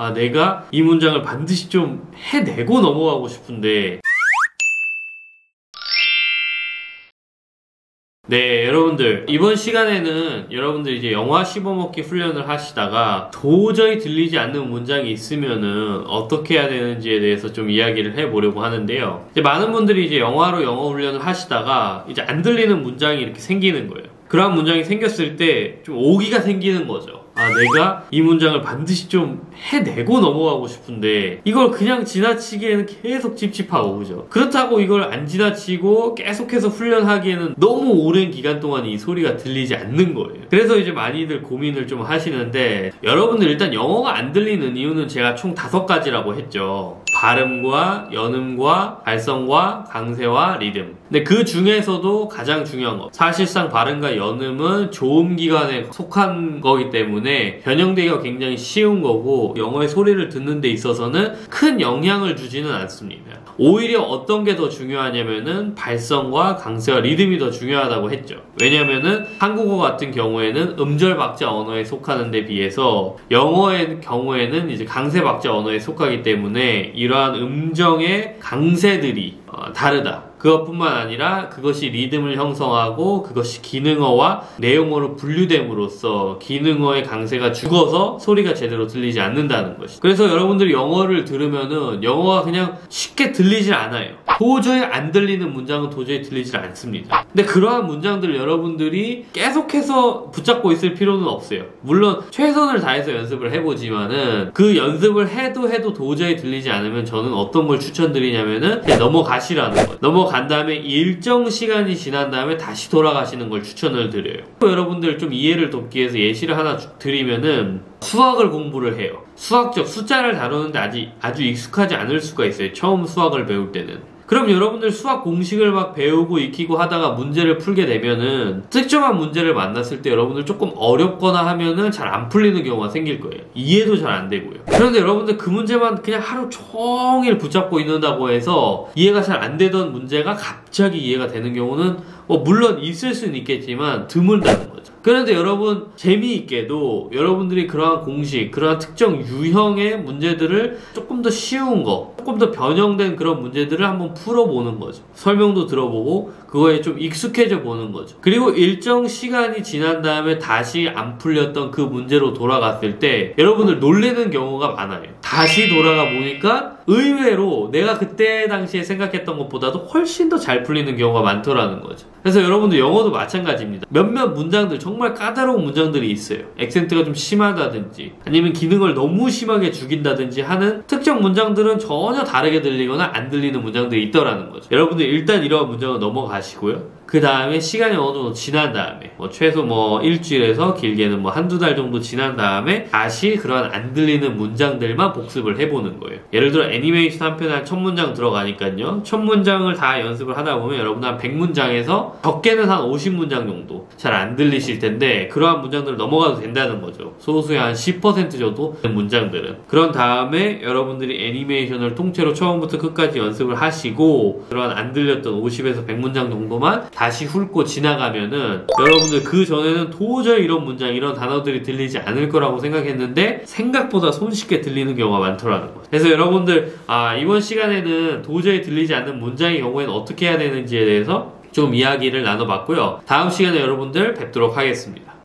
아, 내가 이 문장을 반드시 좀 해내고 넘어가고 싶은데. 네, 여러분들 이번 시간에는 여러분들 이제 영화 씹어먹기 훈련을 하시다가 도저히 들리지 않는 문장이 있으면은 어떻게 해야 되는지에 대해서 좀 이야기를 해보려고 하는데요. 이제 많은 분들이 이제 영화로 영어 훈련을 하시다가 이제 안 들리는 문장이 이렇게 생기는 거예요. 그러한 문장이 생겼을 때 좀 오기가 생기는 거죠. 아, 내가 이 문장을 반드시 좀 해내고 넘어가고 싶은데 이걸 그냥 지나치기에는 계속 찝찝하고, 그죠? 그렇다고 이걸 안 지나치고 계속해서 훈련하기에는 너무 오랜 기간 동안 이 소리가 들리지 않는 거예요. 그래서 이제 많이들 고민을 좀 하시는데, 여러분들 일단 영어가 안 들리는 이유는 제가 총 5가지라고 했죠. 발음과 연음과 발성과 강세와 리듬. 근데 그 중에서도 가장 중요한 거, 사실상 발음과 연음은 조음기관에 속한 거기 때문에 변형되기가 굉장히 쉬운 거고, 영어의 소리를 듣는 데 있어서는 큰 영향을 주지는 않습니다. 오히려 어떤 게 더 중요하냐면은 발성과 강세와 리듬이 더 중요하다고 했죠. 왜냐면은 한국어 같은 경우에는 음절 박자 언어에 속하는 데 비해서 영어의 경우에는 이제 강세 박자 언어에 속하기 때문에 이러한 음정의 강세들이 다르다. 그것뿐만 아니라 그것이 리듬을 형성하고 그것이 기능어와 내용어로 분류됨으로써 기능어의 강세가 죽어서 소리가 제대로 들리지 않는다는 것이죠. 그래서 여러분들이 영어를 들으면은 영어가 그냥 쉽게 들리질 않아요. 도저히 안 들리는 문장은 도저히 들리질 않습니다. 근데 그러한 문장들 여러분들이 계속해서 붙잡고 있을 필요는 없어요. 물론 최선을 다해서 연습을 해보지만은 그 연습을 해도 도저히 들리지 않으면 저는 어떤 걸 추천드리냐면은 그냥 넘어가시라는 거예요. 넘어간 다음에 일정 시간이 지난 다음에 다시 돌아가시는 걸 추천을 드려요. 여러분들 좀 이해를 돕기 위해서 예시를 하나 드리면은 수학을 공부를 해요. 수학적 숫자를 다루는데 아주 익숙하지 않을 수가 있어요. 처음 수학을 배울 때는. 그럼 여러분들 수학 공식을 막 배우고 익히고 하다가 문제를 풀게 되면은 특정한 문제를 만났을 때 여러분들 조금 어렵거나 하면은 잘 안 풀리는 경우가 생길 거예요. 이해도 잘 안 되고요. 그런데 여러분들 그 문제만 그냥 하루 종일 붙잡고 있는다고 해서 이해가 잘 안 되던 문제가 갑자기 이해가 되는 경우는 물론 있을 수는 있겠지만 드물다는 거죠. 그런데 여러분 재미있게도 여러분들이 그러한 공식, 그러한 특정 유형의 문제들을 조금 더 쉬운 거, 조금 더 변형된 그런 문제들을 한번 풀어보는 거죠. 설명도 들어보고 그거에 좀 익숙해져 보는 거죠. 그리고 일정 시간이 지난 다음에 다시 안 풀렸던 그 문제로 돌아갔을 때 여러분들 놀라는 경우가 많아요. 다시 돌아가 보니까 의외로 내가 그때 당시에 생각했던 것보다도 훨씬 더 잘 풀리는 경우가 많더라는 거죠. 그래서 여러분들 영어도 마찬가지입니다. 몇몇 문장들, 정말 까다로운 문장들이 있어요. 액센트가 좀 심하다든지 아니면 기능을 너무 심하게 죽인다든지 하는 특정 문장들은 전혀 다르게 들리거나 안 들리는 문장들이 있더라는 거죠. 여러분들 일단 이러한 문장은 넘어가시고요. 그 다음에 시간이 어느 정도 지난 다음에 최소 일주일에서 길게는 한두 달 정도 지난 다음에 다시 그런 안 들리는 문장들만 복습을 해보는 거예요. 예를 들어 애니메이션 한 편에 한 1000문장 들어가니까요. 1000문장을 다 연습을 하다 보면 여러분 한 100문장에서 적게는 한 50문장 정도 잘 안 들리실 텐데 그러한 문장들을 넘어가도 된다는 거죠. 소수의 한 10% 정도 문장들은. 그런 다음에 여러분들이 애니메이션을 통째로 처음부터 끝까지 연습을 하시고 그러한 안 들렸던 50에서 100문장 정도만 다시 훑고 지나가면은 여러분들 그 전에는 도저히 이런 문장, 이런 단어들이 들리지 않을 거라고 생각했는데 생각보다 손쉽게 들리는 경우가 많더라는 거죠. 그래서 여러분들 이번 시간에는 도저히 들리지 않는 문장의 경우에는 어떻게 해야 되는지에 대해서 좀 이야기를 나눠봤고요. 다음 시간에 여러분들 뵙도록 하겠습니다.